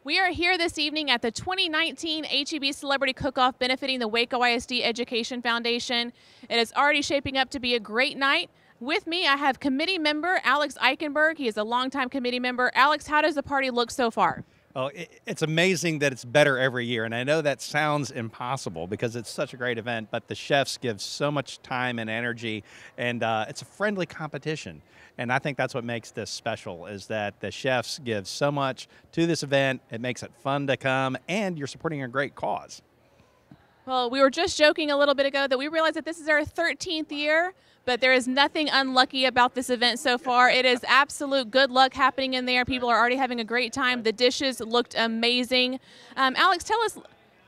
We are here this evening at the 2019 HEB Celebrity Cook-Off benefiting the Waco ISD Education Foundation. It is already shaping up to be a great night. With me, I have committee member Alex Eichenberg. He is a longtime committee member. Alex, how does the party look so far? Oh, it's amazing that it's better every year, and I know that sounds impossible because it's such a great event, but the chefs give so much time and energy, and it's a friendly competition. And I think that's what makes this special, is that the chefs give so much to this event. It makes it fun to come, and you're supporting a great cause. Well, we were just joking a little bit ago that we realized that this is our 13th year, but there is nothing unlucky about this event so far. It is absolute good luck happening in there. People are already having a great time. The dishes looked amazing. Alex, tell us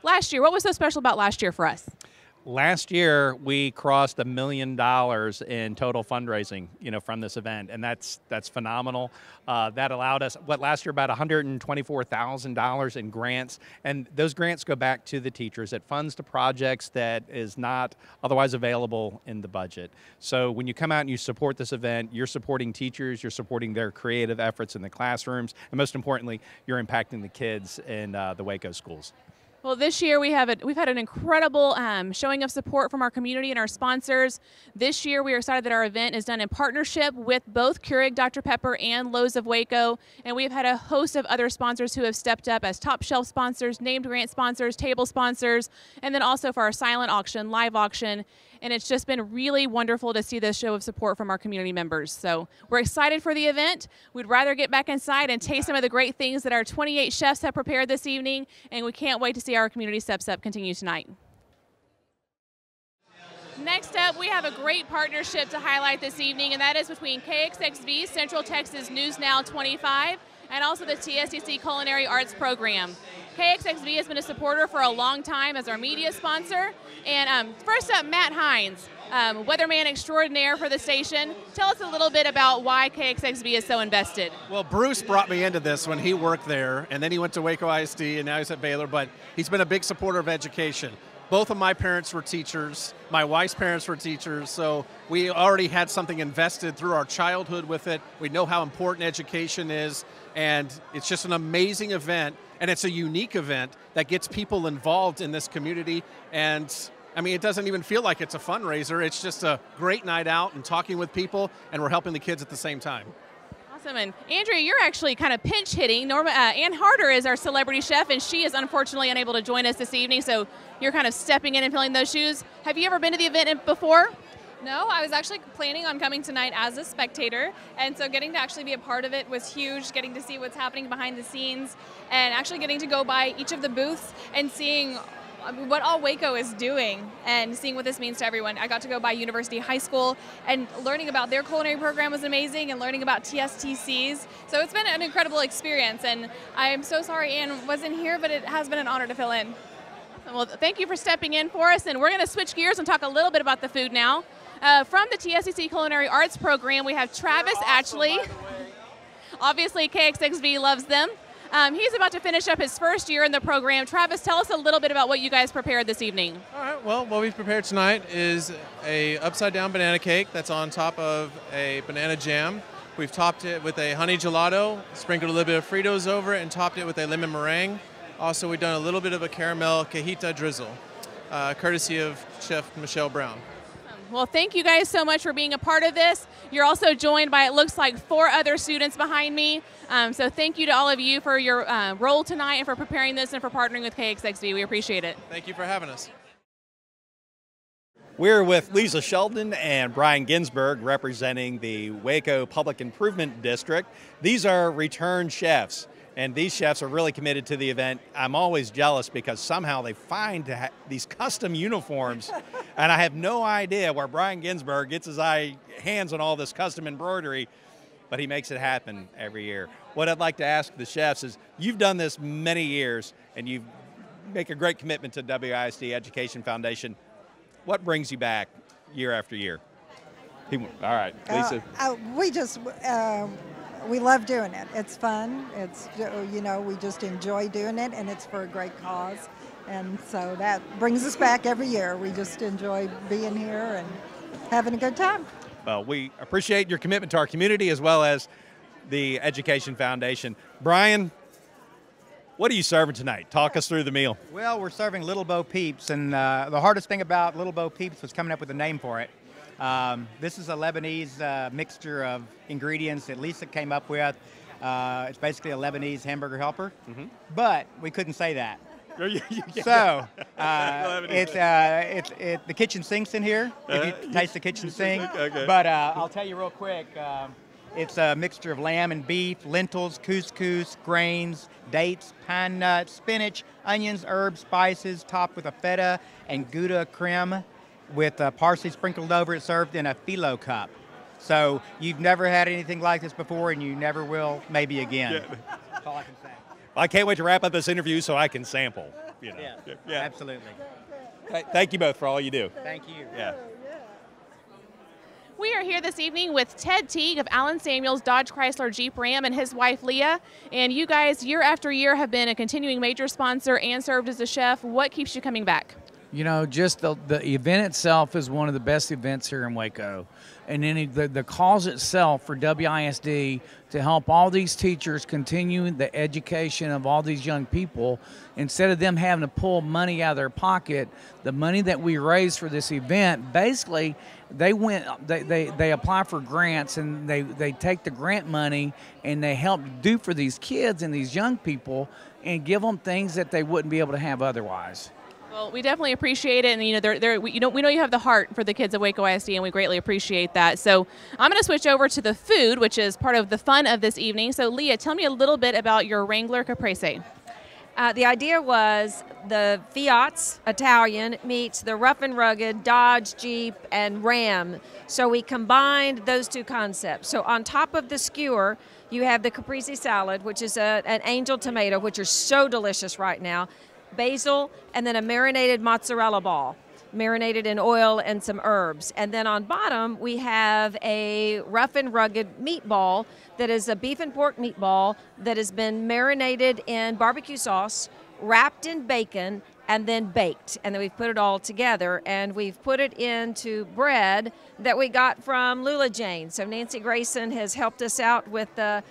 last year, what was so special about last year for us? Last year, we crossed $1 million in total fundraising, from this event, and that's phenomenal. That allowed us, last year, about $124,000 in grants, and those grants go back to the teachers. It funds the projects that is not otherwise available in the budget. So when you come out and you support this event, you're supporting teachers, you're supporting their creative efforts in the classrooms, and most importantly, you're impacting the kids in the Waco schools. Well, this year we've had an incredible showing of support from our community and our sponsors. This year we are excited that our event is done in partnership with both Keurig Dr. Pepper and Lowe's of Waco, and we've had a host of other sponsors who have stepped up as top shelf sponsors, named grant sponsors, table sponsors, and then also for our silent auction, live auction. And it's just been really wonderful to see this show of support from our community members. So we're excited for the event. We'd rather get back inside and taste some of the great things that our 28 chefs have prepared this evening, and we can't wait to see our community steps up continue tonight. Next up, we have a great partnership to highlight this evening, and that is between KXXV, Central Texas News Now 25, and also the TSCC Culinary Arts Program. KXXV has been a supporter for a long time as our media sponsor. And first up, Matt Hines, weatherman extraordinaire for the station. Tell us a little bit about why KXXV is so invested. Well, Bruce brought me into this when he worked there, and then he went to Waco ISD, and now he's at Baylor, but he's been a big supporter of education. Both of my parents were teachers. My wife's parents were teachers, so we already had something invested through our childhood with it. We know how important education is, and it's just an amazing event, and it's a unique event that gets people involved in this community. And I mean, it doesn't even feel like it's a fundraiser. It's just a great night out and talking with people, and we're helping the kids at the same time. Awesome. And Andrea, you're actually kind of pinch hitting. Ann Harder is our celebrity chef, and she is unfortunately unable to join us this evening, so you're kind of stepping in and filling those shoes. Have you ever been to the event before? No, I was actually planning on coming tonight as a spectator, and so getting to actually be a part of it was huge, getting to see what's happening behind the scenes, and actually getting to go by each of the booths and seeing what all Waco is doing and seeing what this means to everyone. I got to go by University High School, and learning about their culinary program was amazing, and learning about TSTCs. So it's been an incredible experience, and I'm so sorry Ann wasn't here, but it has been an honor to fill in. Well, thank you for stepping in for us, and we're going to switch gears and talk a little bit about the food now. From the TSCC Culinary Arts Program, we have Travis Atchley. Obviously, KXXV loves them. He's about to finish up his first year in the program. Travis, tell us a little bit about what you guys prepared this evening. All right, well, what we've prepared tonight is a upside-down banana cake that's on top of a banana jam. We've topped it with a honey gelato, sprinkled a little bit of Fritos over it, and topped it with a lemon meringue. Also, we've done a little bit of a caramel cajita drizzle, courtesy of Chef Michelle Brown. Well, thank you guys so much for being a part of this. You're also joined by, it looks like, 4 other students behind me. So thank you to all of you for your role tonight and for preparing this and for partnering with KXXV. We appreciate it. Thank you for having us. We're with Lisa Sheldon and Brian Ginsburg representing the Waco Public Improvement District. These are return chefs, and these chefs are really committed to the event. I'm always jealous because somehow they find these custom uniforms, and I have no idea where Brian Ginsburg gets his hands on all this custom embroidery, but he makes it happen every year. What I'd like to ask the chefs is, you've done this many years, and you make a great commitment to WISD Education Foundation. What brings you back year after year? All right, Lisa. We love doing it. It's fun. It's, we just enjoy doing it, and it's for a great cause. And so that brings us back every year. We just enjoy being here and having a good time. Well, we appreciate your commitment to our community as well as the Education Foundation. Brian, What are you serving tonight? Talk us through the meal. Well, we're serving Little Bo Peeps, and the hardest thing about Little Bo Peeps was coming up with a name for it. This is a Lebanese mixture of ingredients that Lisa came up with. It's basically a Lebanese hamburger helper, but we couldn't say that. So the kitchen sink's in here. If you taste the kitchen sink. Okay. But I'll tell you real quick. It's a mixture of lamb and beef, lentils, couscous, grains, dates, pine nuts, spinach, onions, herbs, spices, topped with a feta and Gouda creme with parsley sprinkled over it, served in a phyllo cup. So you've never had anything like this before, and you never will, maybe again. Yeah. That's all I can say. I can't wait to wrap up this interview so I can sample. You know. Yeah, absolutely. Thank you both for all you do. Thank you. Yeah. We are here this evening with Ted Teague of Allen Samuels Dodge Chrysler Jeep Ram and his wife Leah. And you guys, year after year, have been a continuing major sponsor and served as a chef. What keeps you coming back? You know, just the event itself is one of the best events here in Waco. And then the cause itself for WISD to help all these teachers continue the education of all these young people, instead of them having to pull money out of their pocket, the money that we raised for this event, basically they apply for grants, and they take the grant money and they help do for these kids and these young people and give them things that they wouldn't be able to have otherwise. Well, we definitely appreciate it, and we know you have the heart for the kids at Waco ISD, and we greatly appreciate that. So I'm going to switch over to the food, which is part of the fun of this evening. So Leah, tell me a little bit about your Wrangler Caprese. The idea was the Fiat's Italian meets the rough and rugged Dodge, Jeep, and Ram. So we combined those two concepts. So on top of the skewer, you have the caprese salad, which is an angel tomato, which are so delicious right now, basil, and then a marinated mozzarella ball, marinated in oil and some herbs. And then on bottom, we have a rough and rugged meatball that is a beef and pork meatball that has been marinated in barbecue sauce, wrapped in bacon, and then baked. And then we've put it all together, and we've put it into bread that we got from Lula Jane. So Nancy Grayson has helped us out with the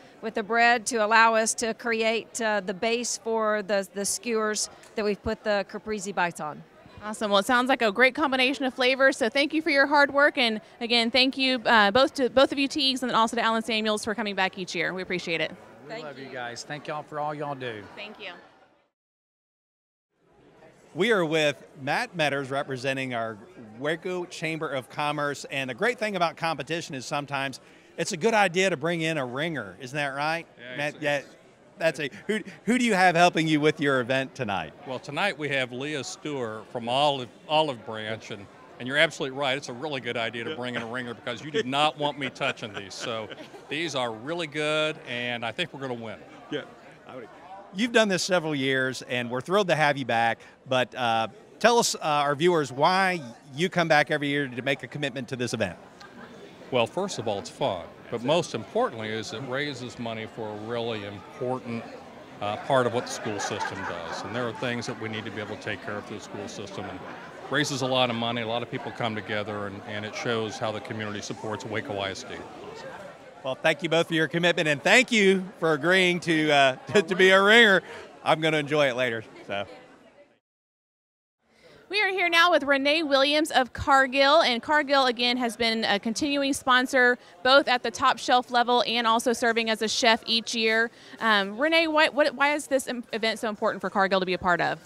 bread to allow us to create the base for the skewers that we've put the caprese bites on. Awesome. Well, it sounds like a great combination of flavors. So thank you for your hard work, and again, thank you both of you Teagues and also to Allen Samuels for coming back each year. We appreciate it. We love you guys. Thank y'all for all y'all do. Thank you. We are with Matt Metters representing our Waco Chamber of Commerce, and the great thing about competition is sometimes it's a good idea to bring in a ringer. Isn't that right? Yeah, Matt, that's who do you have helping you with your event tonight? Well, tonight we have Leah Stewart from Olive Branch, and you're absolutely right. It's a really good idea to bring in a ringer because you did not want me touching these. So these are really good, and I think we're going to win. Yeah. You've done this several years, and we're thrilled to have you back. But tell us, our viewers, why you come back every year to make a commitment to this event. Well, first of all, it's fun. But most importantly is it raises money for a really important part of what the school system does. And there are things that we need to be able to take care of through the school system. And raises a lot of money. A lot of people come together, and it shows how the community supports Waco ISD. Well, thank you both for your commitment, and thank you for agreeing to be a ringer. I'm going to enjoy it later. So. We are here now with Renee Williams of Cargill, and Cargill, again, has been a continuing sponsor both at the top shelf level and also serving as a chef each year. Renee, why is this event so important for Cargill to be a part of?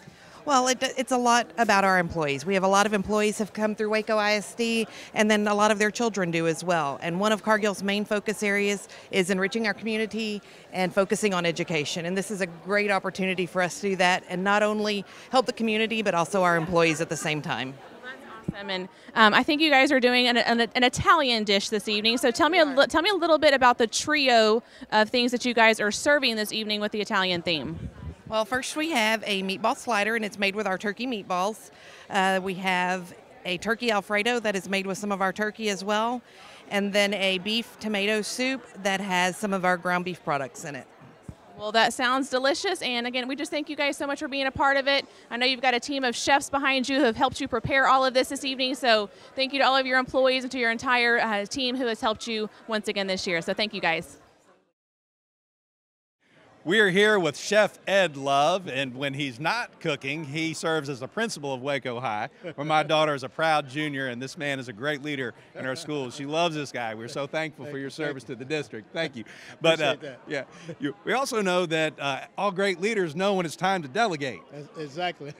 Well, it's a lot about our employees. We have a lot of employees have come through Waco ISD, and then a lot of their children do as well. And one of Cargill's main focus areas is enriching our community and focusing on education. And this is a great opportunity for us to do that and not only help the community, but also our employees at the same time. Awesome. And I think you guys are doing an Italian dish this evening. So tell me a little bit about the trio of things that you guys are serving this evening with the Italian theme. Well, first we have a meatball slider, and it's made with our turkey meatballs. We have a turkey Alfredo that is made with some of our turkey as well, and then a beef tomato soup that has some of our ground beef products in it. Well, that sounds delicious, and again, we just thank you guys so much for being a part of it. I know you've got a team of chefs behind you who have helped you prepare all of this evening, so thank you to all of your employees and to your entire team who has helped you once again this year. So thank you guys. We are here with Chef Ed Love, and when he's not cooking, he serves as the principal of Waco High, where my daughter is a proud junior, and this man is a great leader in our school. She loves this guy. We're so thankful for your service to the district. Thank you. But yeah, we also know that all great leaders know when it's time to delegate. Exactly.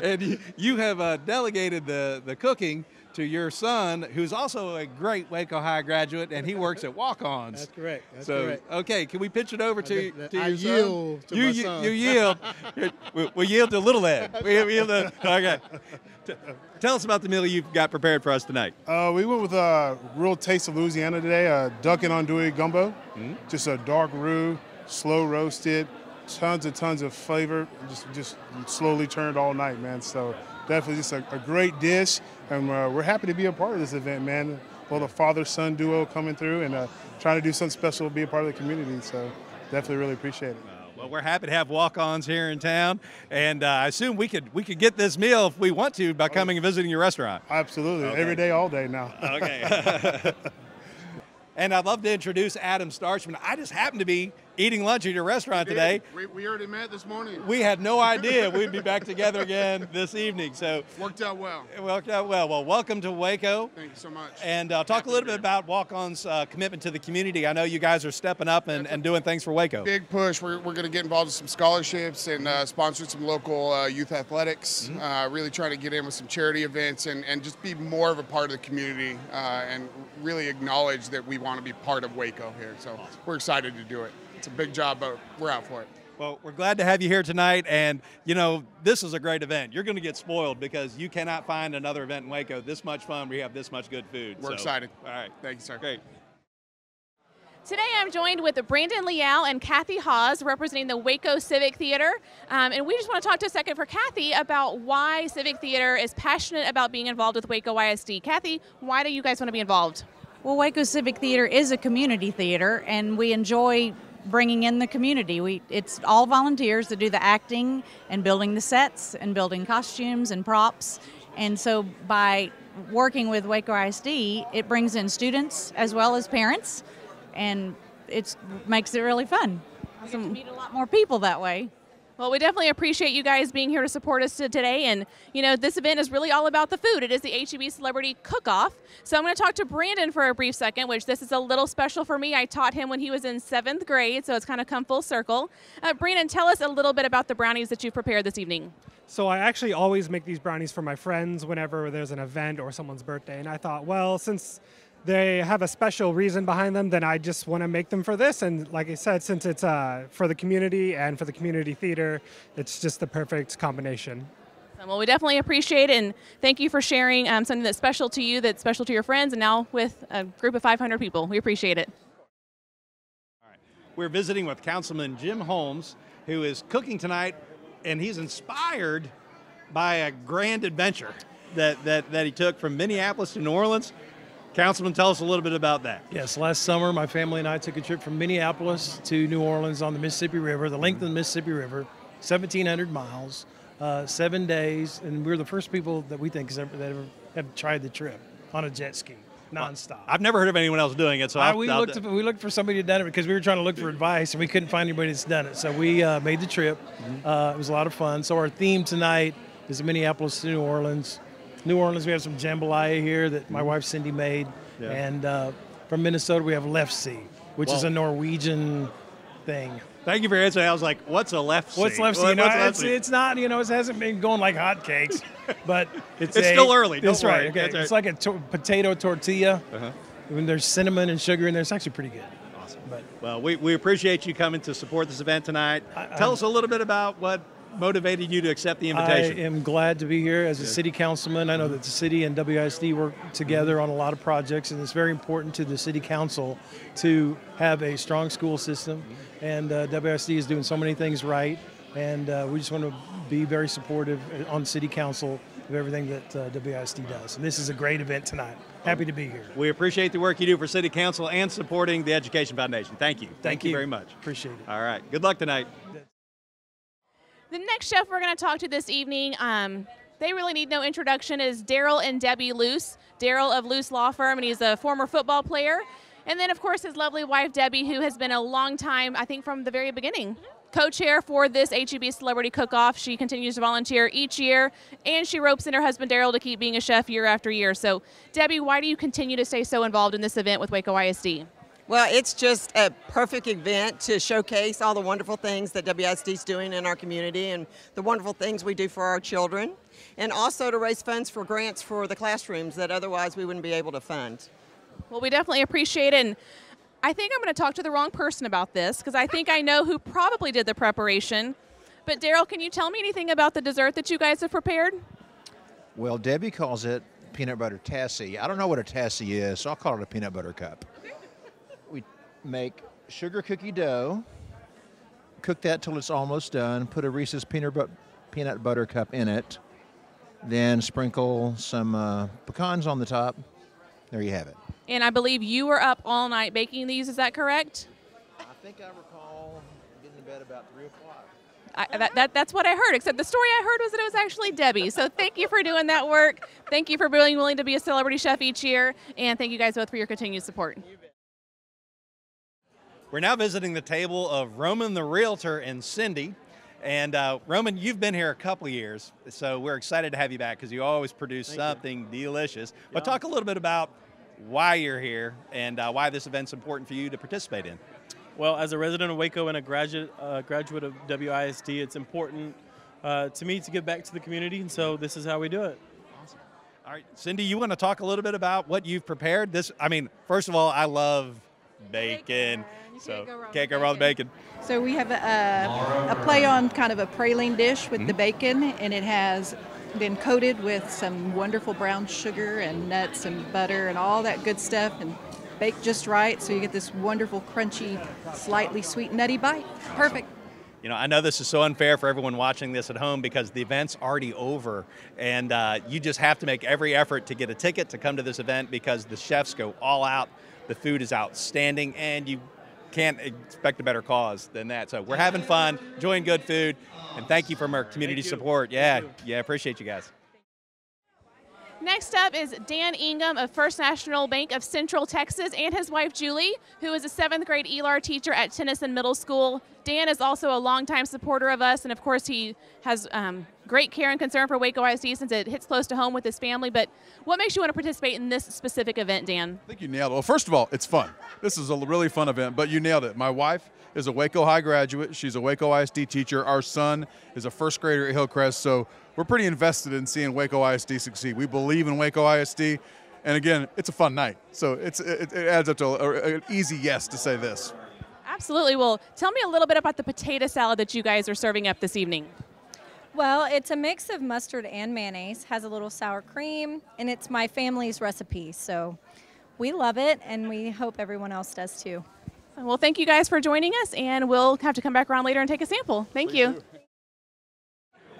And you have delegated the cooking to your son, who's also a great Waco High graduate, and he works at Walk-Ons. That's correct. That's so, correct. Okay, can we pitch it over to your son? Yield to my son. You yield. We'll yield to little Ed. Okay. Tell us about the meal you've got prepared for us tonight. We went with a real taste of Louisiana today, duck and andouille gumbo. Just a dark roux, slow roasted, tons of flavor, just slowly turned all night, man. So definitely just a great dish, and we're happy to be a part of this event, man. Well, the father-son duo coming through and trying to do something special, be a part of the community. So definitely really appreciate it. Well, we're happy to have walk-ons here in town, and I assume we could get this meal if we want to by coming and visiting your restaurant. Absolutely, every day, all day now. Okay. And I'd love to introduce Adam Starchman. I just happened to be eating lunch at your restaurant today. We already met this morning. We had no idea we'd be back together again this evening. So worked out well. It worked out well. Well, welcome to Waco. Thank you so much. And talk a little bit about Walk-On's commitment to the community. I know you guys are stepping up and doing things for Waco. Big push. We're going to get involved with some scholarships and sponsor some local youth athletics. Really trying to get in with some charity events and just be more of a part of the community and really acknowledge that we want to be part of Waco here. So we're excited to do it. It's a big job, but we're out for it. Well, we're glad to have you here tonight, and you know, this is a great event. You're going to get spoiled because you cannot find another event in Waco this much fun. We have this much good food. We're excited. All right. Thank you, sir. Great. Today I'm joined with Brandon Leal and Kathy Hawes representing the Waco Civic Theater. And we just want to talk to a second for Kathy about why Civic Theater is passionate about being involved with Waco ISD. Kathy, why do you guys want to be involved? Well, Waco Civic Theater is a community theater, and we enjoy bringing in the community. It's all volunteers that do the acting and building the sets and building costumes and props. And so by working with Waco ISD, it brings in students as well as parents, and it makes it really fun. We get to meet a lot more people that way. Well, we definitely appreciate you guys being here to support us today. And, you know, this event is really all about the food. It is the HEB Celebrity Cook-Off. So I'm going to talk to Brandon for a brief second, which this is a little special for me. I taught him when he was in 7th grade, so it's kind of come full circle. Brandon, tell us a little bit about the brownies that you've prepared this evening. So I actually always make these brownies for my friends whenever there's an event or someone's birthday. And I thought, well, since they have a special reason behind them, then I just want to make them for this. And like I said, since it's for the community and for the community theater, it's just the perfect combination. Well, we definitely appreciate it, and thank you for sharing something that's special to you, that's special to your friends, and now with a group of 500 people. We appreciate it. All right. We're visiting with Councilman Jim Holmes, who is cooking tonight, and he's inspired by a grand adventure that he took from Minneapolis to New Orleans. Councilman, tell us a little bit about that. Yes, last summer my family and I took a trip from Minneapolis to New Orleans on the Mississippi River, the length of the Mississippi River, 1,700 miles, 7 days, and we're the first people that we think that ever have tried the trip on a jet ski, nonstop. I've never heard of anyone else doing it, so we looked for somebody who'd done it because we were trying to look for advice and we couldn't find anybody that's done it. So we made the trip. It was a lot of fun. So our theme tonight is Minneapolis to New Orleans. New Orleans, we have some jambalaya here that my wife Cindy made, and from Minnesota we have left sea, which is a Norwegian thing. Thank you for answering. I was like, "What's a left sea?" What's left sea? It's not. You know, it hasn't been going like hotcakes, but it's still early. That's right. Okay, That's right. It's like a potato tortilla. When there's cinnamon and sugar in there, it's actually pretty good. Awesome. Well, we appreciate you coming to support this event tonight. Tell us a little bit about what motivated you to accept the invitation. I am glad to be here as a city councilman. I know that the city and WISD work together on a lot of projects, and it's very important to the city council to have a strong school system. And WISD is doing so many things right, and we just want to be very supportive on city council of everything that WISD does. And this is a great event tonight. Happy to be here. We appreciate the work you do for city council and supporting the Education Foundation. Thank you. Thank you very much. Appreciate it. All right. Good luck tonight. The next chef we're going to talk to this evening, they really need no introduction, is Daryl and Debbie Luce. Daryl of Luce Law Firm, and he's a former football player. And then, of course, his lovely wife, Debbie, who has been a long time, I think from the very beginning, co-chair for this HEB Celebrity Cook-Off. She continues to volunteer each year, and she ropes in her husband, Daryl, to keep being a chef year after year. So, Debbie, why do you continue to stay so involved in this event with Waco ISD? Well, it's just a perfect event to showcase all the wonderful things that WISD is doing in our community and the wonderful things we do for our children, and also to raise funds for grants for the classrooms that otherwise we wouldn't be able to fund. Well, we definitely appreciate it. And I think I'm going to talk to the wrong person about this because I think I know who probably did the preparation. But Daryl, can you tell me anything about the dessert that you guys have prepared? Well, Debbie calls it peanut butter tassie. I don't know what a tassie is, so I'll call it a peanut butter cup. We make sugar cookie dough, cook that till it's almost done, put a Reese's peanut butter cup in it, then sprinkle some pecans on the top. There you have it. And I believe you were up all night baking these, is that correct? I think I recall getting to bed about 3 o'clock. That's what I heard, except the story I heard was that it was actually Debbie. So thank you for doing that work. Thank you for being willing to be a celebrity chef each year. And thank you guys both for your continued support. We're now visiting the table of Roman the Realtor and Cindy. And Roman, you've been here a couple of years, so we're excited to have you back because you always produce something delicious. But talk a little bit about why you're here and why this event's important for you to participate in. Well, as a resident of Waco and a graduate of WISD, it's important to me to give back to the community, and so this is how we do it. Awesome. All right, Cindy, you want to talk a little bit about what you've prepared? First of all, I love bacon. So can't go wrong with bacon. So we have a play on kind of a praline dish with the bacon, and it has been coated with some wonderful brown sugar and nuts and butter and all that good stuff, and baked just right, so you get this wonderful, crunchy, slightly sweet, nutty bite. Perfect. You know, I know this is so unfair for everyone watching this at home because the event's already over, and you just have to make every effort to get a ticket to come to this event because the chefs go all out. The food is outstanding, and you can't expect a better cause than that. So we're having fun, enjoying good food, and thank you for our community support. Yeah, appreciate you guys. Next up is Dan Ingham of First National Bank of Central Texas and his wife Julie, who is a 7th grade ELAR teacher at Tennyson Middle School. Dan is also a longtime supporter of us, and of course he has great care and concern for Waco ISD since it hits close to home with his family. But what makes you want to participate in this specific event, Dan? I think you nailed it. Well, first of all, it's fun. This is a really fun event, but you nailed it. My wife is a Waco High graduate. She's a Waco ISD teacher. Our son is a first grader at Hillcrest, so we're pretty invested in seeing Waco ISD succeed. We believe in Waco ISD, and again, it's a fun night. So it adds up to an easy yes to say this. Absolutely. Well, tell me a little bit about the potato salad that you guys are serving up this evening. Well, it's a mix of mustard and mayonnaise, has a little sour cream, and it's my family's recipe. So we love it, and we hope everyone else does too. Well, thank you guys for joining us, and we'll have to come back around later and take a sample. Thank you.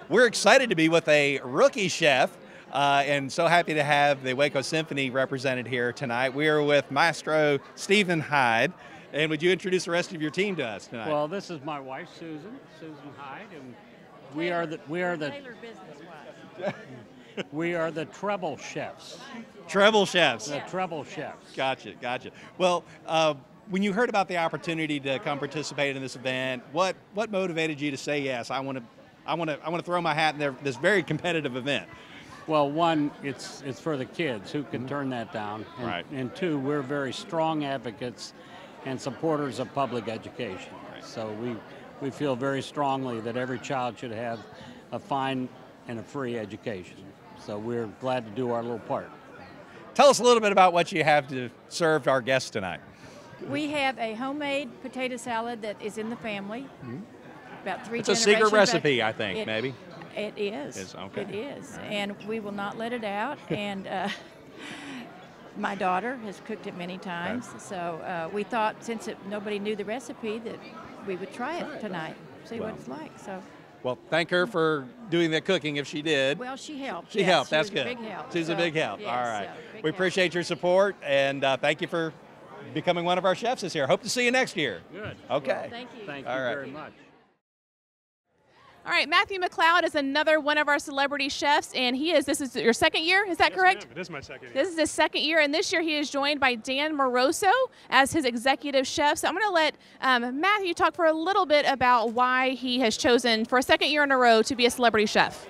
We're excited to be with a rookie chef and so happy to have the Waco Symphony represented here tonight. We are with Maestro Stephen Hyde. And would you introduce the rest of your team to us tonight? Well, this is my wife, Susan Hyde, and we are the treble chefs. Treble chefs. The treble chefs. Gotcha. Well, when you heard about the opportunity to come participate in this event, what motivated you to say yes? I want to throw my hat in this very competitive event. Well, one, it's for the kids who can turn that down, and, right. And two, we're very strong advocates and supporters of public education. Right. So we feel very strongly that every child should have a fine and a free education. So we're glad to do our little part. Tell us a little bit about what you have to serve our guests tonight. We have a homemade potato salad that is in the family. About 3 It's a generations. secret recipe, I think, maybe. It is. Okay. It is. And we will not let it out. And my daughter has cooked it many times. Okay. So we thought since nobody knew the recipe that we would try it tonight, see what it's like. So. Well, thank her for doing the cooking if she did. Well, she helped. She helped. That's was good. A big help. She's a big help. Yes, all right. big we appreciate your support, and thank you for becoming one of our chefs this year. Hope to see you next year. Good. Okay. Well, thank you. Thank you all right. very much. All right, Matthew Mcleod is another one of our celebrity chefs, and this is your second year, is that correct? It is my second year. This is his second year, and this year he is joined by Dan Moroso as his executive chef. So I'm going to let Matthew talk for a little bit about why he has chosen, for a second year in a row, to be a celebrity chef.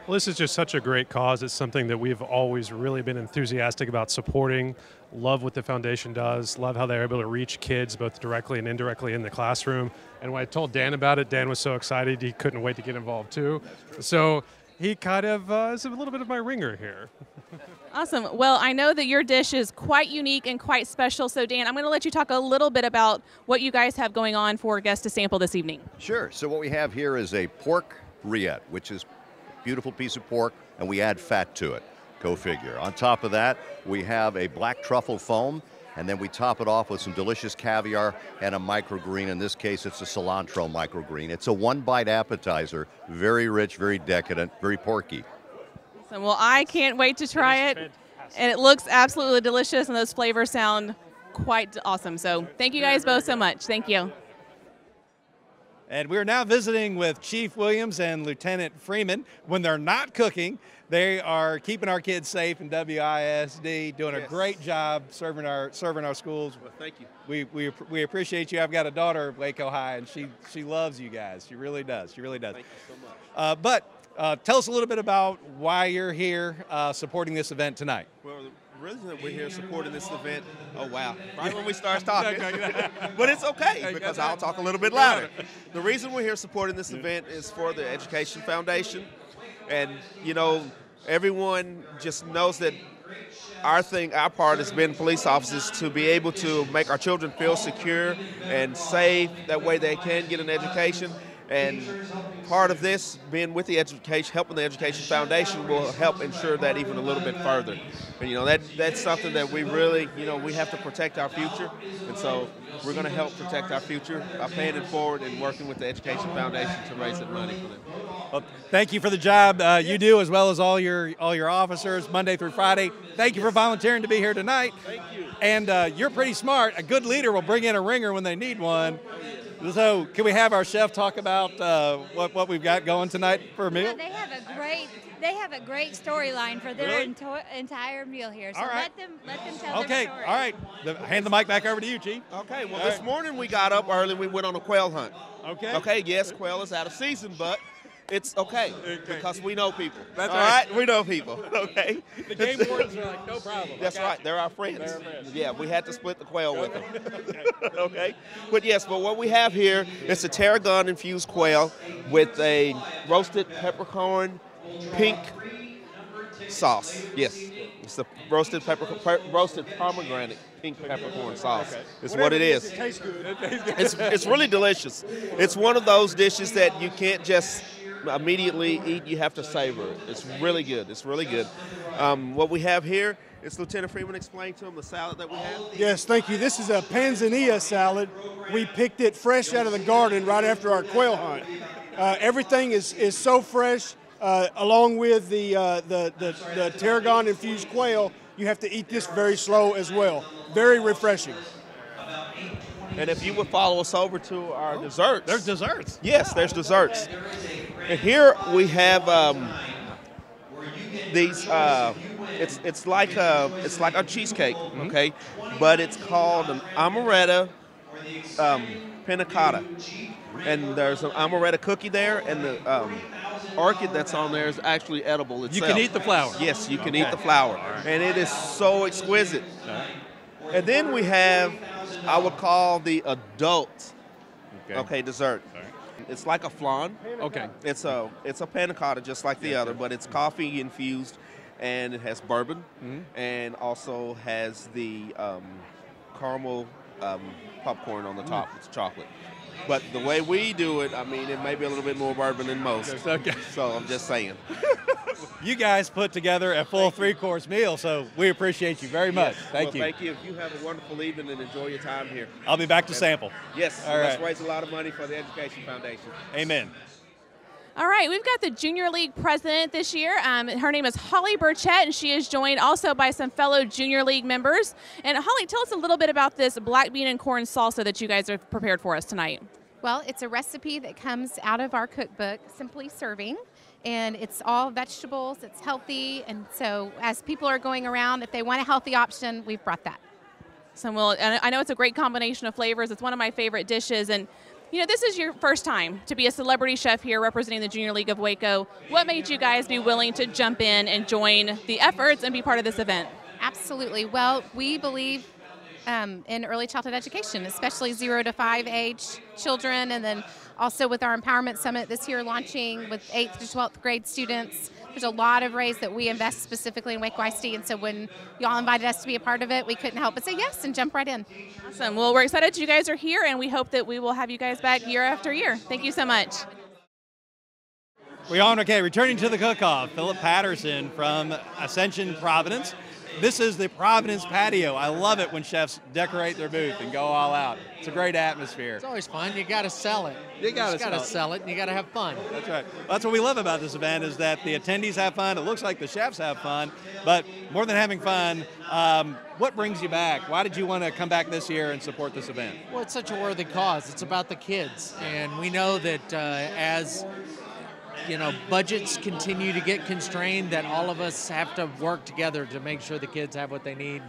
Well, this is just such a great cause. It's something that we've always really been enthusiastic about supporting. Love what the foundation does. Love how they're able to reach kids both directly and indirectly in the classroom. And when I told Dan about it, Dan was so excited he couldn't wait to get involved too. So he kind of is a little bit of my ringer here. Awesome. Well, I know that your dish is quite unique and quite special. So Dan, I'm going to let you talk a little bit about what you guys have going on for guests to sample this evening. Sure. So what we have here is a pork rillette, which is a beautiful piece of pork, and we add fat to it. Go figure. On top of that, we have a black truffle foam, and then we top it off with some delicious caviar and a microgreen. In this case, it's a cilantro microgreen. It's a one-bite appetizer, very rich, very decadent, very porky. Awesome. Well, I can't wait to try it, and it looks absolutely delicious, and those flavors sound quite awesome. So thank you guys both so much. Thank you. And we're now visiting with Chief Williams and Lieutenant Freeman. When they're not cooking, they are keeping our kids safe in WISD, doing a great job serving our schools. Well, thank you. We appreciate you. I've got a daughter at Waco High, and she loves you guys. She really does. She really does. Thank you so much. But tell us a little bit about why you're here supporting this event tonight. Well, the reason that we're here supporting this event, oh wow, right when we start talking, but it's okay because I'll talk a little bit louder. The reason we're here supporting this event is for the Education Foundation, and you know, everyone just knows that our part has been police officers to be able to make our children feel secure and safe. That way they can get an education. And part of this, being with the education, helping the Education Foundation, will help ensure that even a little bit further. And you know, that's something that we really, you know, we have to protect our future, and so we're going to help protect our future by paying it forward and working with the Education Foundation to raise that money for them. Well, thank you for the job you do, as well as all your officers, Monday through Friday. Thank you for volunteering to be here tonight. Thank you. And you're pretty smart. A good leader will bring in a ringer when they need one. So can we have our chef talk about what we've got going tonight for a meal? Yeah, they have a great storyline for their entire meal here. So let them tell their story. All right. Hand the mic back over to you, Chief. Okay, well, this morning we got up early. We went on a quail hunt. Okay. Okay, yes, quail is out of season, but it's okay because we know people. That's all right. We know people. Okay. The game wardens are like, no problem. That's right. They're our friends. They're our friends. Yeah, we had to split the quail with them. Okay. But yes, but what we have here is a tarragon infused quail with a roasted peppercorn pink sauce. Yes. It's the roasted pomegranate pink peppercorn sauce. Okay. It's what it is. It tastes good. It's really delicious. It's one of those dishes that you can't just immediately eat. You have to savor it. It's really good. It's really good. What we have here is Lieutenant Freeman explained to him the salad that we have. Yes, thank you. This is a panzanilla salad. We picked it fresh out of the garden right after our quail hunt. Everything is so fresh. Along with the tarragon infused quail, you have to eat this very slow as well. Very refreshing. And if you would follow us over to our desserts. There's desserts. Yes, there's desserts. And here we have these. It's like a cheesecake, okay, but it's called an amaretto panna cotta. And there's an amaretto cookie there, and the orchid that's on there is actually edible itself. You can eat the flour. Yes, you can eat the flour, and it is so exquisite. And then we have, I would call the adult, dessert. It's like a flan. Okay. It's a panna cotta just like the other, but it's coffee infused, and it has bourbon, and also has the caramel popcorn on the top. It's chocolate. But the way we do it, I mean, it may be a little bit more bourbon than most. Okay. So I'm just saying. You guys put together a full three-course meal, so we appreciate you very much. Thank you. Thank you. You have a wonderful evening and enjoy your time here. I'll be back to sample. Yes. All Let's right. raise a lot of money for the Education Foundation. Amen. All right, we've got the Junior League president this year. Her name is Holly Burchette, and she is joined also by some fellow Junior League members. And Holly, tell us a little bit about this black bean and corn salsa that you guys have prepared for us tonight. Well, it's a recipe that comes out of our cookbook, Simply Serving, and it's all vegetables, it's healthy, and so as people are going around, if they want a healthy option, we've brought that. So, well, and I know it's a great combination of flavors. It's one of my favorite dishes, and you know, this is your first time to be a celebrity chef here representing the Junior League of Waco. What made you guys be willing to jump in and join the efforts and be part of this event? Absolutely. Well, we believe in early childhood education, especially 0 to 5 age children, and then also with our Empowerment Summit this year launching with 8th to 12th grade students. There's a lot of ways that we invest specifically in Waco ISD, and so when y'all invited us to be a part of it, we couldn't help but say yes and jump right in. Awesome. Well, we're excited you guys are here, and we hope that we will have you guys back year after year. Thank you so much. Returning to the cook-off, Phillip Patterson from Ascension, Providence. This is the Providence patio. I love it when chefs decorate their booth and go all out. It's a great atmosphere. It's always fun. You got to sell it. You got to sell it, and you got to have fun. That's right. That's what we love about this event is that the attendees have fun. It looks like the chefs have fun, but more than having fun, what brings you back? Why did you want to come back this year and support this event? Well, it's such a worthy cause. It's about the kids, and we know that as budgets continue to get constrained, that all of us have to work together to make sure the kids have what they need,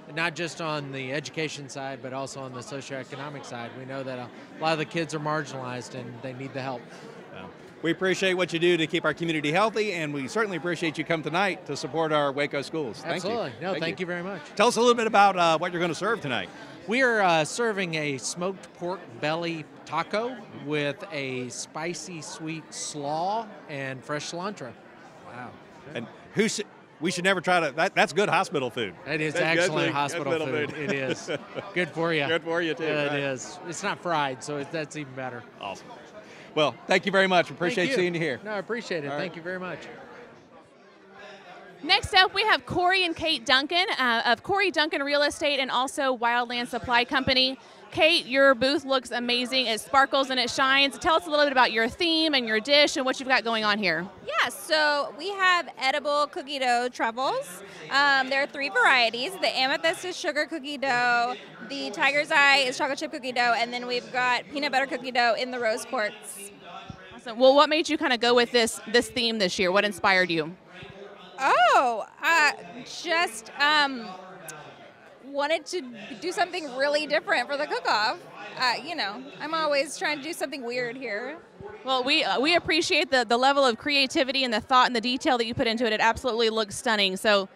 and not just on the education side, but also on the socioeconomic side. We know that a lot of the kids are marginalized and they need the help. We appreciate what you do to keep our community healthy, and we certainly appreciate you come tonight to support our Waco schools. Absolutely. Thank you. Thank you very much. Tell us a little bit about what you're going to serve tonight. We are serving a smoked pork belly taco with a spicy sweet slaw and fresh cilantro. Wow. And we should never try to, that's good hospital food. It is excellent hospital food. It is. Good for you. Good for you, too. It is. It's not fried, so that's even better. Awesome. Well, thank you very much. Appreciate seeing you here. No, I appreciate it. Thank you very much. Next up, we have Corey and Kate Duncan of Corey Duncan Real Estate and also Wildland Supply Company. Kate, your booth looks amazing. It sparkles and it shines. Tell us a little bit about your theme and your dish and what you've got going on here. Yeah, so we have edible cookie dough truffles. There are 3 varieties. The amethyst is sugar cookie dough, the tiger's eye is chocolate chip cookie dough, and then we've got peanut butter cookie dough in the rose quartz. Awesome. Well, what made you kind of go with this theme this year? What inspired you? Oh, just wanted to do something really different for the cook-off. I'm always trying to do something weird here. Well, we appreciate the level of creativity and the thought and the detail that you put into it. It absolutely looks stunning. So,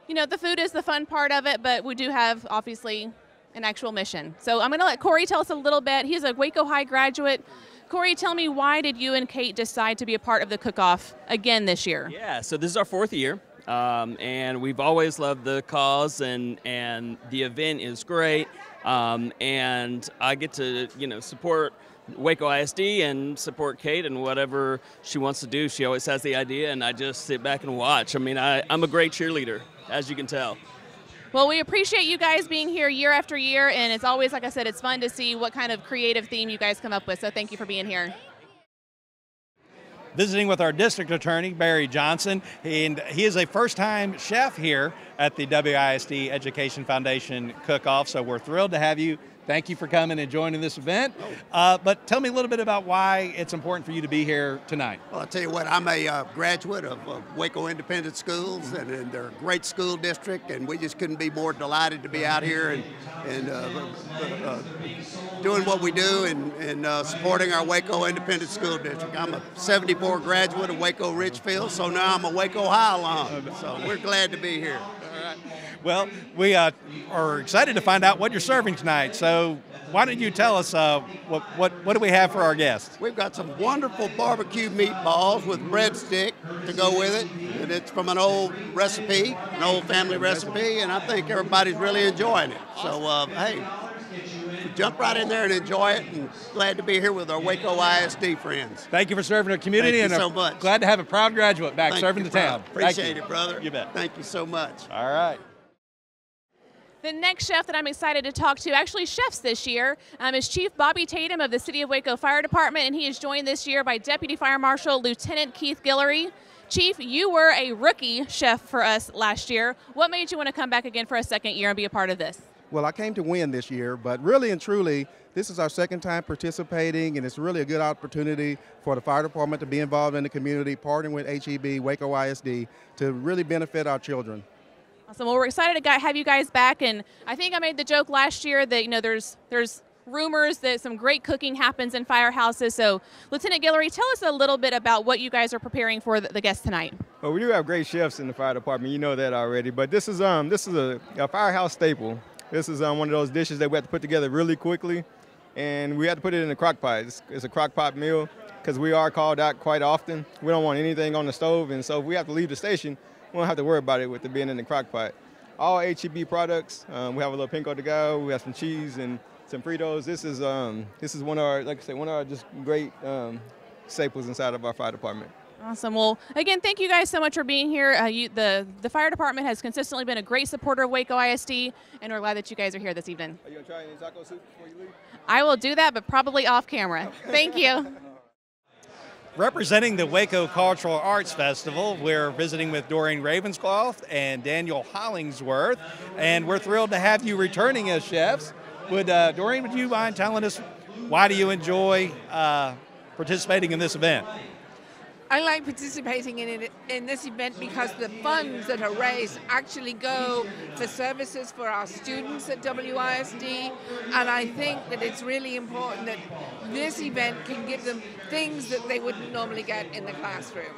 the food is the fun part of it, but we do have, obviously, an actual mission. So I'm going to let Corey tell us a little bit. He's a Waco High graduate. Corey, tell me, why did you and Kate decide to be a part of the cook-off again this year? Yeah, so this is our 4th year, and we've always loved the cause, and the event is great, and I get to, support Waco ISD and support Kate and whatever she wants to do. She always has the idea, and I just sit back and watch. I mean, I'm a great cheerleader, as you can tell. Well, we appreciate you guys being here year after year, and it's always, like I said, it's fun to see what kind of creative theme you guys come up with, so thank you for being here. Visiting with our district attorney, Barry Johnson, and he is a first-time chef here at the WISD Education Foundation Cook-Off, so we're thrilled to have you. Thank you for coming and joining this event. But tell me a little bit about why it's important for you to be here tonight. Well, I'll tell you what, I'm a graduate of Waco Independent Schools, and they're a great school district, and we just couldn't be more delighted to be out here and doing what we do and supporting our Waco Independent School District. I'm a 74 graduate of Waco Richfield, so now I'm a Waco High alum, so we're glad to be here. Well, we are excited to find out what you're serving tonight. So why don't you tell us what do we have for our guests? We've got some wonderful barbecue meatballs with breadstick to go with it. And it's from an old recipe, an old family recipe, and I think everybody's really enjoying it. So, hey, jump right in there and enjoy it, and glad to be here with our Waco ISD friends. Thank you for serving our community. Thank you so much. Glad to have a proud graduate back serving the town. Appreciate it, brother. You bet. Thank you so much. All right. The next chef that I'm excited to talk to, actually chefs this year, is Chief Bobby Tatum of the City of Waco Fire Department, and he is joined this year by Deputy Fire Marshal Lieutenant Keith Guillory. Chief, you were a rookie chef for us last year. What made you want to come back again for a second year and be a part of this? Well, I came to win this year, but really and truly, this is our second time participating, and it's really a good opportunity for the fire department to be involved in the community, partnering with HEB, Waco ISD, to really benefit our children. Awesome. Well, we're excited to have you guys back, and I think I made the joke last year that there's rumors that some great cooking happens in firehouses. So, Lieutenant Guillory, tell us a little bit about what you guys are preparing for the guests tonight. Well, we do have great chefs in the fire department. You know that already. But this is a firehouse staple. This is one of those dishes that we have to put together really quickly, and we have to put it in a crock pot. It's a crock pot meal because we are called out quite often. We don't want anything on the stove, and so if we have to leave the station, we don't have to worry about it with it being in the crock pot. All HEB products. We have a little pinko to go. We have some cheese and some Fritos. This is one of our, like I say, one of our just great staples inside of our fire department. Awesome. Well, again, thank you guys so much for being here. The fire department has consistently been a great supporter of Waco ISD, and we're glad that you guys are here this evening. Are you going to try any taco soup before you leave? I will do that, but probably off camera. Thank you. Representing the Waco Cultural Arts Festival, we're visiting with Doreen Ravenscloth and Daniel Hollingsworth, and we're thrilled to have you returning as chefs. Doreen, would you mind telling us why do you enjoy participating in this event? I like participating in this event because the funds that are raised actually go for services for our students at WISD, and I think that it's really important that this event can give them things that they wouldn't normally get in the classroom.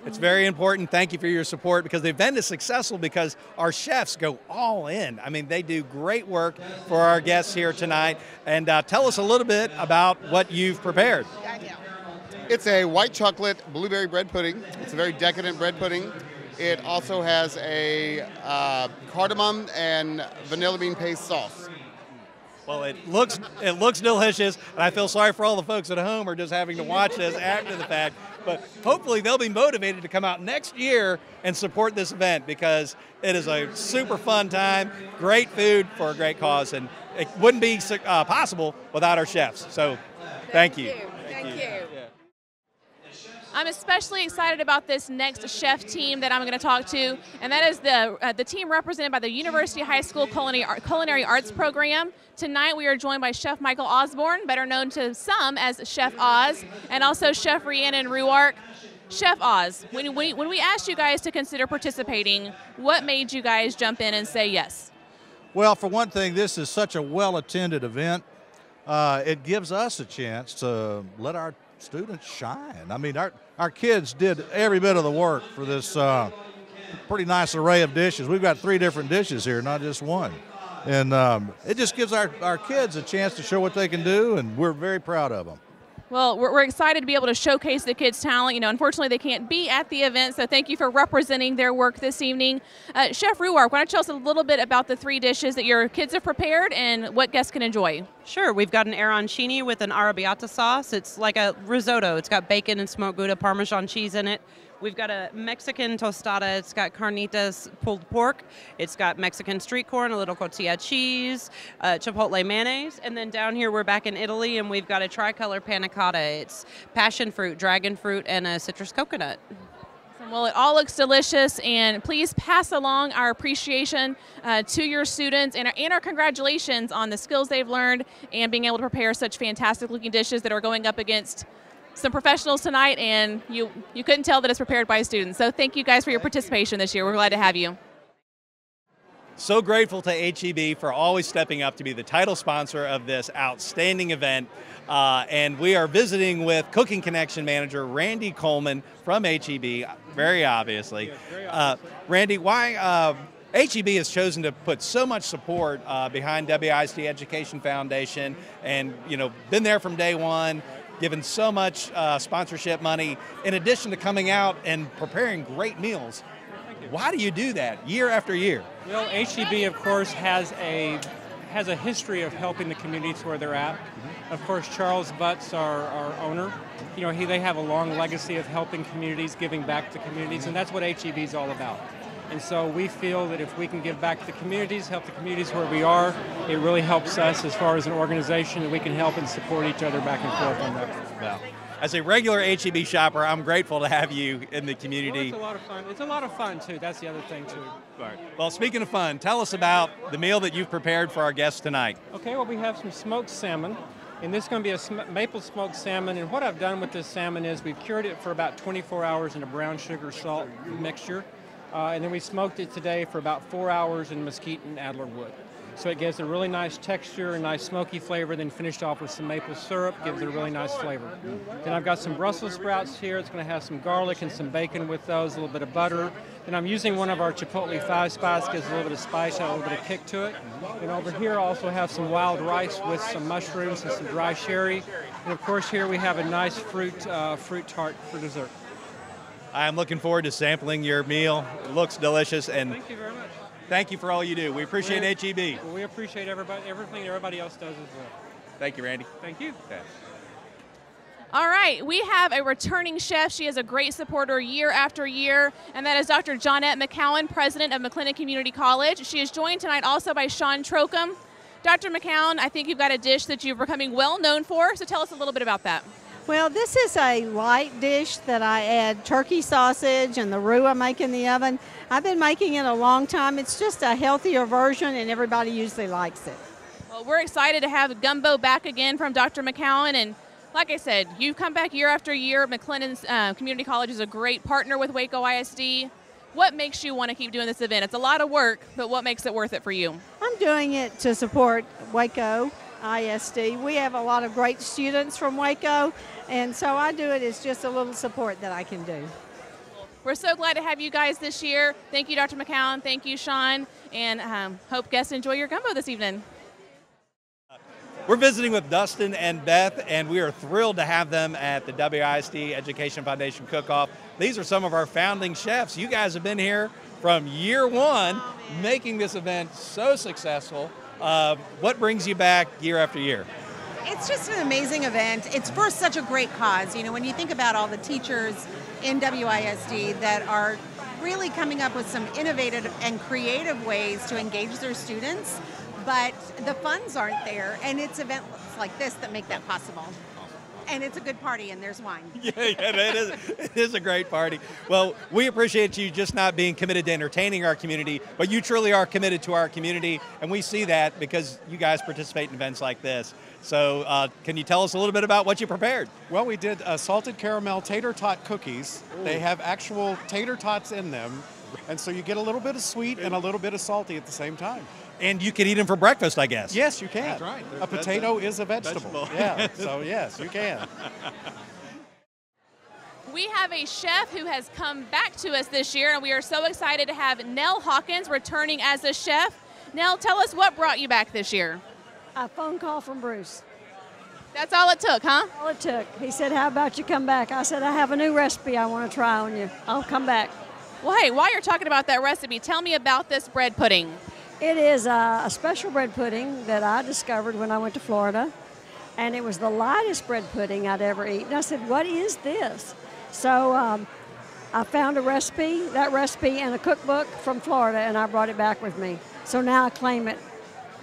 It's very important. Thank you for your support, because the event is successful because our chefs go all in. I mean, they do great work for our guests here tonight. And tell us a little bit about what you've prepared. It's a white chocolate blueberry bread pudding. It's a very decadent bread pudding. It also has a cardamom and vanilla bean paste sauce. Well, it looks delicious, and I feel sorry for all the folks at home who are just having to watch this after the fact. But hopefully they'll be motivated to come out next year and support this event, because it is a super fun time, great food for a great cause, and it wouldn't be possible without our chefs. So thank you. Thank you. Yeah. I'm especially excited about this next chef team that I'm going to talk to, and that is the team represented by the University High School Culinary Arts Program. Tonight we are joined by Chef Michael Osborne, better known to some as Chef Oz, and also Chef Rhiannon Ruark. Chef Oz, when we asked you guys to consider participating, what made you guys jump in and say yes? Well, for one thing, this is such a well-attended event. It gives us a chance to let our students shine. I mean, our kids did every bit of the work for this pretty nice array of dishes. We've got 3 different dishes here, not just one. And it just gives our kids a chance to show what they can do, and we're very proud of them. Well, we're excited to be able to showcase the kids' talent. You know, unfortunately, they can't be at the event, so thank you for representing their work this evening. Chef Ruark, why don't you tell us a little bit about the 3 dishes that your kids have prepared and what guests can enjoy? Sure. We've got an arancini with an arrabbiata sauce. It's like a risotto. It's got bacon and smoked Gouda Parmesan cheese in it. We've got a Mexican tostada. It's got carnitas pulled pork. It's got Mexican street corn, a little cotija cheese, chipotle mayonnaise. And then down here we're back in Italy, and we've got a tricolor panna cotta. It's passion fruit, dragon fruit, and a citrus coconut. Well, it all looks delicious, and please pass along our appreciation to your students and our congratulations on the skills they've learned and being able to prepare such fantastic looking dishes that are going up against some professionals tonight, and you couldn't tell that it's prepared by students. So thank you guys for your participation this year. We're glad to have you. So grateful to HEB for always stepping up to be the title sponsor of this outstanding event. And we are visiting with Cooking Connection Manager Randy Coleman from HEB, very obviously. Randy, why HEB has chosen to put so much support behind WISD Education Foundation, and been there from day one, given so much sponsorship money, in addition to coming out and preparing great meals. Why do you do that year after year? Well, HEB, of course, has a history of helping the communities where they're at. Of course, Charles Butts, our owner, they have a long legacy of helping communities, giving back to communities, and that's what HEB is all about. And so we feel that if we can give back to the communities, help the communities where we are, it really helps us as far as an organization, that we can help and support each other back and forth on that. Yeah. as a regular HEB shopper, I'm grateful to have you in the community. Well, it's a lot of fun. It's a lot of fun, too. That's the other thing, too. Right. Well, speaking of fun, tell us about the meal that you've prepared for our guests tonight. Okay, well, we have some smoked salmon, and this is going to be a maple smoked salmon. And what I've done with this salmon is we've cured it for about 24 hours in a brown sugar salt mixture, and then we smoked it today for about 4 hours in mesquite and Adler wood. So it gives a really nice texture, a nice smoky flavor, then finished off with some maple syrup, gives it a really nice flavor. Then I've got some Brussels sprouts here. It's going to have some garlic and some bacon with those, a little bit of butter. Then I'm using one of our Chipotle 5 Spice, gives a little bit of spice, a little bit of kick to it. And over here I also have some wild rice with some mushrooms and some dry sherry. And of course here we have a nice fruit tart for dessert. I'm looking forward to sampling your meal. It looks delicious. And thank you very much. Thank you for all you do. We appreciate HEB. Well, we appreciate everything everybody else does as well. Thank you, Randy. Thank you. Okay. All right, we have a returning chef. She is a great supporter year after year, and that is Dr. Johnette McCowan, president of McLennan Community College. She is joined tonight also by Sean Trocum. Dr. McCowan, I think you've got a dish that you're becoming well known for, so tell us a little bit about that. Well, this is a light dish that I add turkey sausage and the roux I make in the oven. I've been making it a long time. It's just a healthier version, and everybody usually likes it. Well, we're excited to have gumbo back again from Dr. McCowan, and like I said, you've come back year after year. McLennan's Community College is a great partner with Waco ISD. What makes you want to keep doing this event? It's a lot of work, but what makes it worth it for you? I'm doing it to support Waco ISD. We have a lot of great students from Waco, and so I do it as just a little support that I can do. We're so glad to have you guys this year. Thank you, Dr. McCowan. Thank you, Sean, and hope guests enjoy your gumbo this evening. We're visiting with Dustin and Beth, and we are thrilled to have them at the WISD Education Foundation Cook-Off. These are some of our founding chefs. You guys have been here from year one, making this event so successful. What brings you back year after year? It's just an amazing event. It's for such a great cause. You know, when you think about all the teachers in WISD that are really coming up with some innovative and creative ways to engage their students, but the funds aren't there, and it's events like this that make that possible. And it's a good party, and there's wine. Yeah, it is a great party. Well, we appreciate you just not being committed to entertaining our community, but you truly are committed to our community, and we see that because you guys participate in events like this. So can you tell us a little bit about what you prepared? Well, we did salted caramel tater tot cookies. Ooh. They have actual tater tots in them, and so you get a little bit of sweet and a little bit of salty at the same time. And you can eat them for breakfast, I guess. Yes, you can. That's right. A potato is a vegetable. Yeah, so yes, you can. We have a chef who has come back to us this year, and we are so excited to have Nell Hawkins returning as a chef. Nell, tell us what brought you back this year. A phone call from Bruce. That's all it took, huh? All it took. He said, how about you come back? I said, I have a new recipe I want to try on you. I'll come back. Well, hey, while you're talking about that recipe, tell me about this bread pudding. It is a special bread pudding that I discovered when I went to Florida, and it was the lightest bread pudding I'd ever eaten. I said, what is this? So I found a recipe, and a cookbook from Florida, and I brought it back with me. So now I claim it.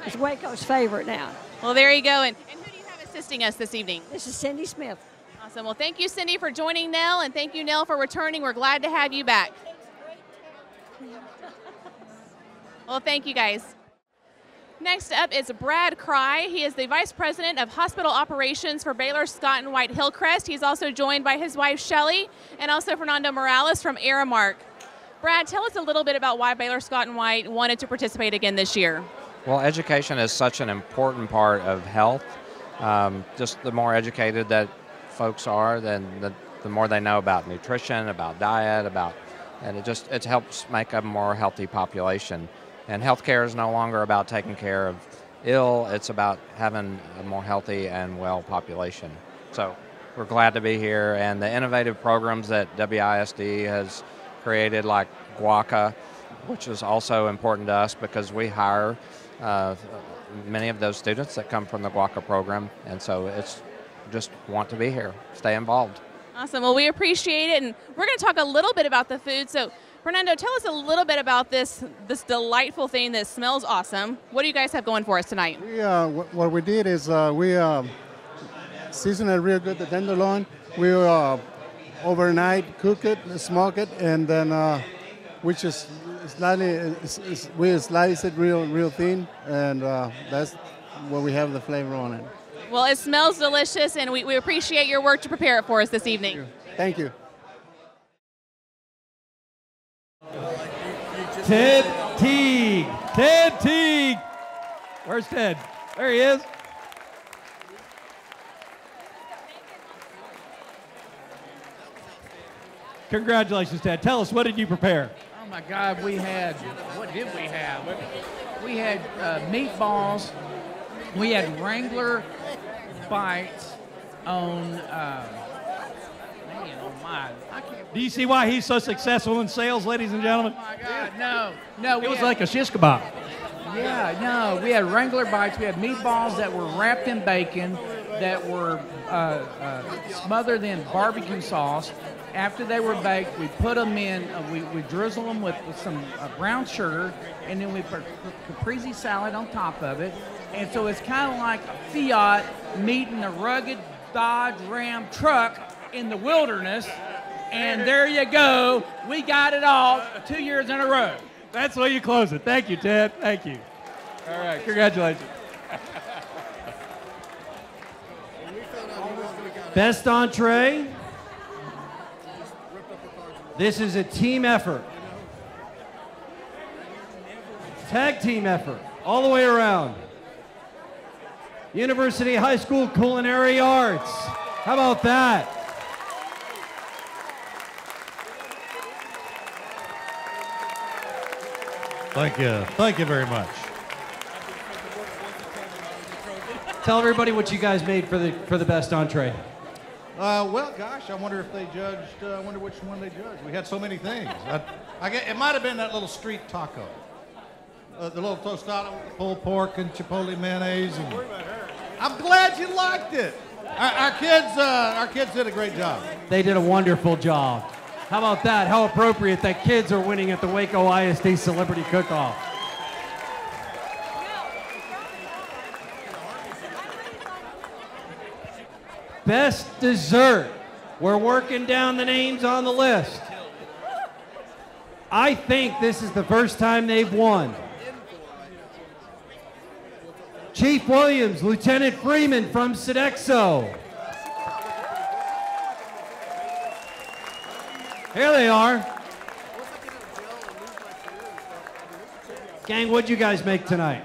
It's Waco's favorite now. Well, there you go. And who do you have assisting us this evening? This is Cindy Smith. Awesome. Well, thank you, Cindy, for joining Nell, and thank you, Nell, for returning. We're glad to have you back. Well, thank you, guys. Next up is Brad Cry. He is the Vice President of Hospital Operations for Baylor Scott and White Hillcrest. He's also joined by his wife, Shelly, and also Fernando Morales from Aramark. Brad, tell us a little bit about why Baylor Scott and White wanted to participate again this year. Well, education is such an important part of health. Just the more educated that folks are, then the more they know about nutrition, about diet, and it helps make a more healthy population. And healthcare is no longer about taking care of ill, it's about having a more healthy and well population. So we're glad to be here, and the innovative programs that WISD has created, like Waco, which is also important to us because we hire many of those students that come from the Waco program, and so it's just want to be here, stay involved. Awesome. Well, we appreciate it, and we're going to talk a little bit about the food. So Fernando, tell us a little bit about this delightful thing that smells awesome. What do you guys have going for us tonight? What we did is we season it real good, the tenderloin. We overnight cook it, smoke it, and then we just we slice it real thin, and that's what we have the flavor on it. Well, it smells delicious, and we appreciate your work to prepare it for us this evening. Thank you. Ted Teague. Ted Teague. Where's Ted? There he is. Congratulations, Ted. Tell us, what did you prepare? Oh my God, what did we have? We had meatballs. We had Wrangler bites on, Do you see why he's so successful in sales, ladies and gentlemen? Oh my God, no. It was like a shish kebab. Yeah, no. We had Wrangler bites. We had meatballs that were wrapped in bacon, that were smothered in barbecue sauce. After they were baked, we put them in, we drizzle them with some brown sugar, and then we put caprese salad on top of it. And so it's kind of like a Fiat meeting a rugged Dodge Ram truck in the wilderness. And there you go. We got it all 2 years in a row. That's the way you close it. Thank you, Ted. Thank you. All right, congratulations. Best entree. This is a team effort. Tag team effort, all the way around. University High School Culinary Arts. How about that? Thank you. Thank you very much. Tell everybody what you guys made for the best entree. Well, gosh, I wonder if they judged. I wonder which one they judged. We had so many things. It might have been that little street taco, the little tostada with the pulled pork and chipotle mayonnaise. And I'm glad you liked it. Our kids did a great job. They did a wonderful job. How about that? How appropriate that kids are winning at the Waco ISD Celebrity Cook-Off. Best dessert. We're working down the names on the list. I think this is the first time they've won. Chief Williams, Lieutenant Freeman from Sodexo. Here they are. Gang, what'd you guys make tonight?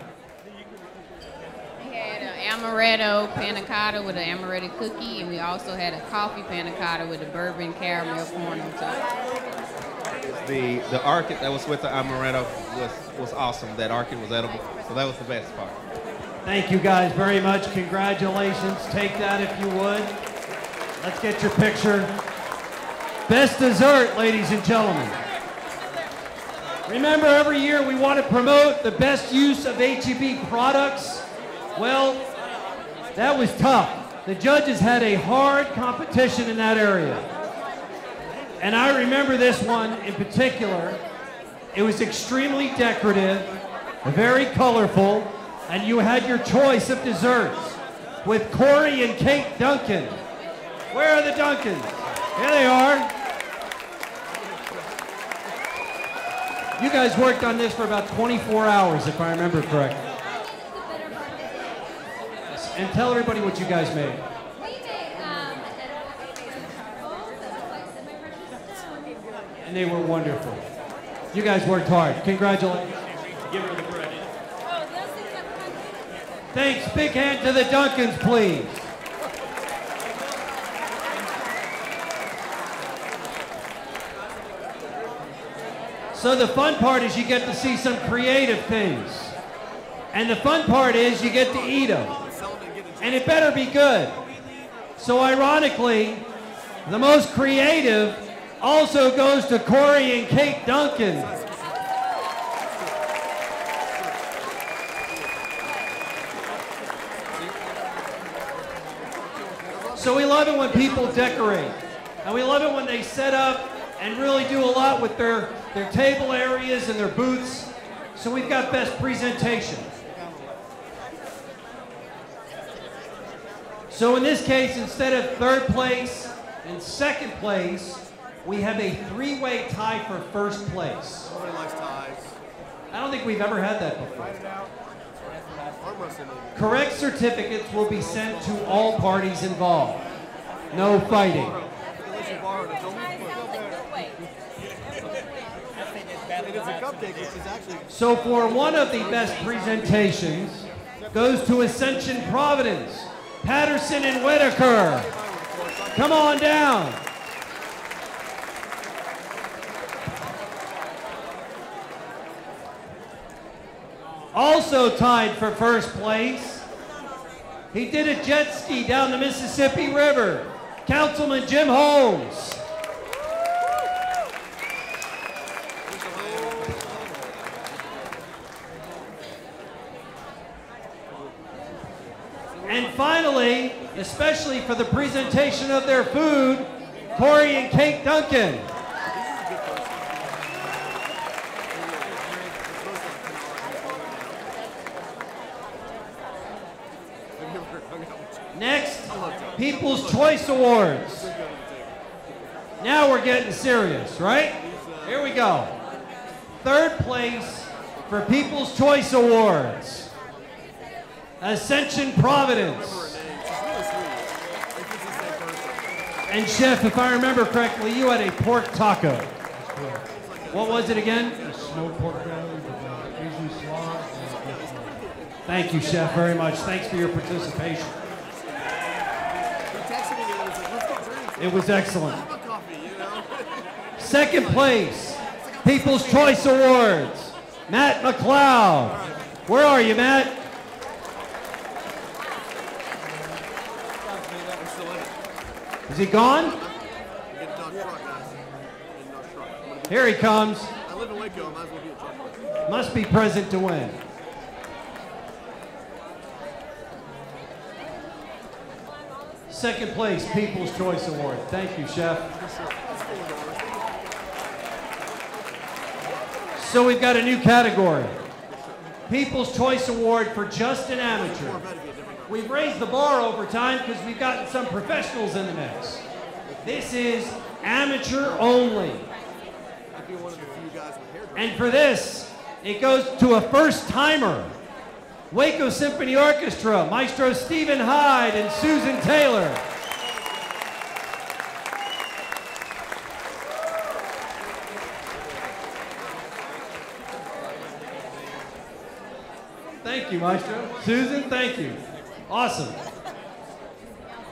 We had an amaretto panna cotta with an amaretto cookie, and we also had a coffee panna cotta with a bourbon caramel corn on top. The orchid that was with the amaretto was awesome. That orchid was edible, so that was the best part. Thank you guys very much. Congratulations. Take that if you would. Let's get your picture. Best dessert, ladies and gentlemen. Remember, every year we want to promote the best use of HEB products. Well, that was tough. The judges had a hard competition in that area. And I remember this one in particular. It was extremely decorative, very colorful, and you had your choice of desserts with Corey and Kate Duncan. Where are the Duncans? Here they are. You guys worked on this for about 24 hours, if I remember correctly. And tell everybody what you guys made. And they were wonderful. You guys worked hard. Congratulations. Give her the credit. Thanks. Big hand to the Duncans, please. So the fun part is you get to see some creative things. And the fun part is you get to eat them. And it better be good. So ironically, the most creative also goes to Corey and Kate Duncan. So we love it when people decorate. And we love it when they set up and really do a lot with their table areas and their booths. So we've got best presentation. So in this case, instead of third place and second place, we have a three-way tie for first place. Nobody likes ties. I don't think we've ever had that before. Correct certificates will be sent to all parties involved. No fighting. So for one of the best presentations goes to Ascension Providence, Patterson and Whitaker. Come on down. Also tied for first place, he did a jet ski down the Mississippi River, Councilman Jim Holmes. And finally, especially for the presentation of their food, Corey and Kate Duncan. Next, People's Choice Awards. Now we're getting serious, right? Here we go. Third place for People's Choice Awards, Ascension Providence. And Chef, if I remember correctly, you had a pork taco. What was it again? Smoked pork belly with Asian slaw. Thank you, Chef, very much. Thanks for your participation. It was excellent. Second place, People's Choice Awards, Matt Mcleod. Where are you, Matt? Is he gone? Here he comes. I live in Waco, I might as well be a truck. Must be present to win. Second place, People's Choice Award. Thank you, Chef. So we've got a new category. People's Choice Award for Just an Amateur. We've raised the bar over time because we've gotten some professionals in the mix. This is amateur only. And for this, it goes to a first-timer. Waco Symphony Orchestra, Maestro Stephen Hyde and Susan Taylor. Thank you, Maestro. Susan, thank you. Awesome.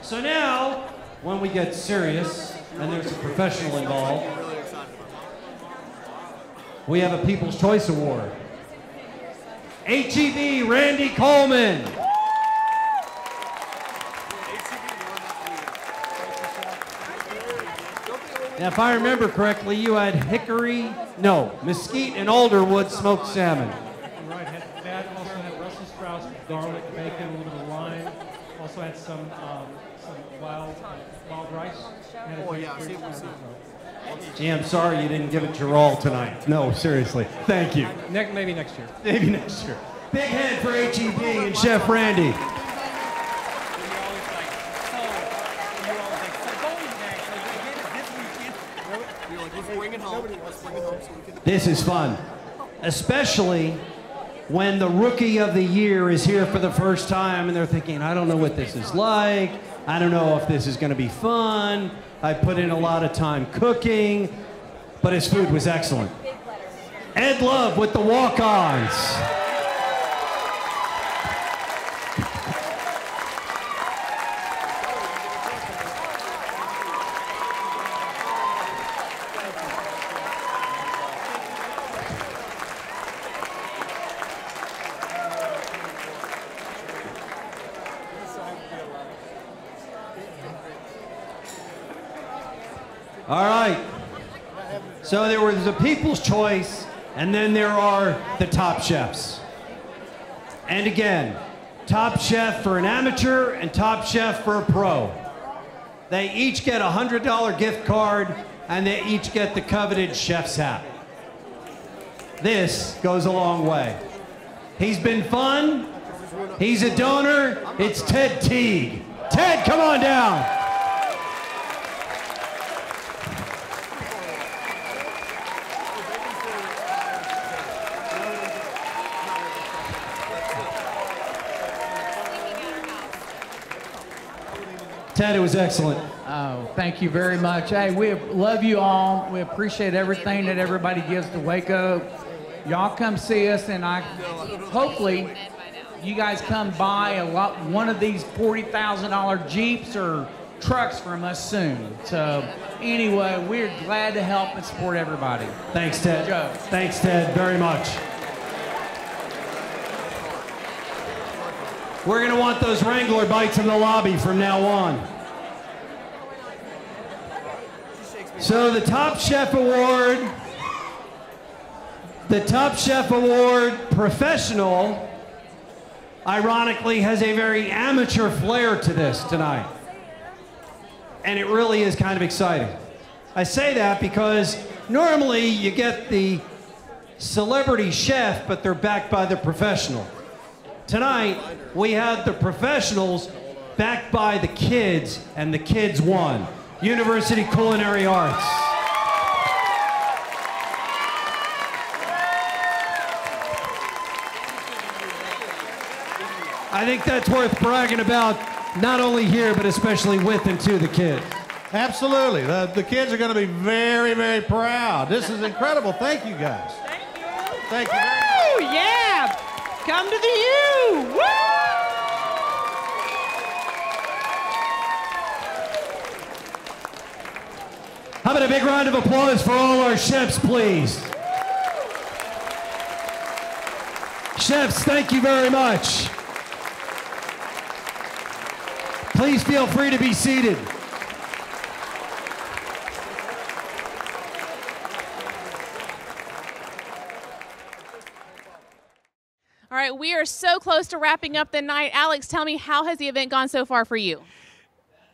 So now, when we get serious, and there's a professional involved, we have a People's Choice Award. HEB Randy Coleman. Now, if I remember correctly, you had mesquite and alderwood smoked salmon. Right, had that. Also had Brussels sprouts, garlic, bacon, a little bit of lime. Also had some wild rice. Oh yeah, I've seen Gee, I'm sorry you didn't give it your all tonight. No, seriously. Thank you. Maybe next year. Maybe next year. Big hand for HEB and Chef Randy. This is fun, especially when the Rookie of the Year is here for the first time and they're thinking, I don't know what this is like. I don't know if this is going to be fun. I put in a lot of time cooking, but his food was excellent. Ed Love with the walk-ons. All right. So there was a People's Choice, and then there are the top chefs. And again, top chef for an amateur and top chef for a pro. They each get a $100 gift card, and they each get the coveted chef's hat. This goes a long way. He's been fun. He's a donor. It's Ted Teague. Ted, come on down. Ted, it was excellent. Oh, thank you very much. Hey, we love you all. We appreciate everything that everybody gives to Waco. Y'all come see us, and hopefully you guys come buy one of these $40,000 Jeeps or trucks from us soon. So anyway, we're glad to help and support everybody. Thanks, Ted. Joe. Thanks, Ted, very much. We're going to want those Wrangler bites in the lobby from now on. So the Top Chef Award Professional, ironically, has a very amateur flair to this tonight. And it really is kind of exciting. I say that because normally you get the celebrity chef, but they're backed by the professional. Tonight, we have the professionals backed by the kids, and the kids won. University Culinary Arts. I think that's worth bragging about, not only here, but especially with and to the kids. Absolutely. The kids are going to be very, very proud. This is incredible. Thank you, guys. Thank you very much. Oh, yeah. Come to the U. Woo! How about a big round of applause for all our chefs, please? Chefs, thank you very much. Please feel free to be seated. All right, we are so close to wrapping up the night. Alex, tell me, how has the event gone so far for you?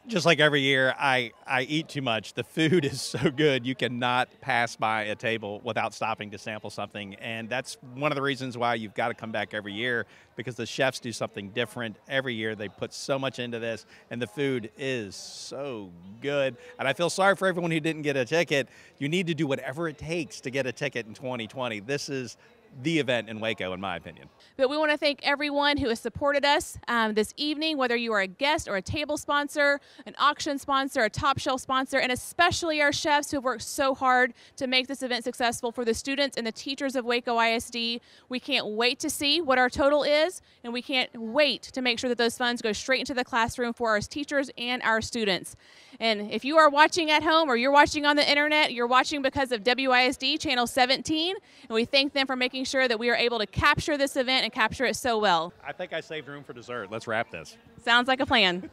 Just like every year, I eat too much. The food is so good, you cannot pass by a table without stopping to sample something. And that's one of the reasons why you've got to come back every year, because the chefs do something different every year. They put so much into this, and the food is so good. And I feel sorry for everyone who didn't get a ticket. You need to do whatever it takes to get a ticket in 2020. This is the event in Waco, in my opinion. But we want to thank everyone who has supported us this evening, whether you are a guest or a table sponsor, an auction sponsor, a top shelf sponsor, and especially our chefs who have worked so hard to make this event successful for the students and the teachers of Waco ISD. We can't wait to see what our total is, and we can't wait to make sure that those funds go straight into the classroom for our teachers and our students. And if you are watching at home or you're watching on the internet, you're watching because of WISD Channel 17, and we thank them for making sure that we are able to capture this event and capture it so well. I think I saved room for dessert. Let's wrap this. Sounds like a plan.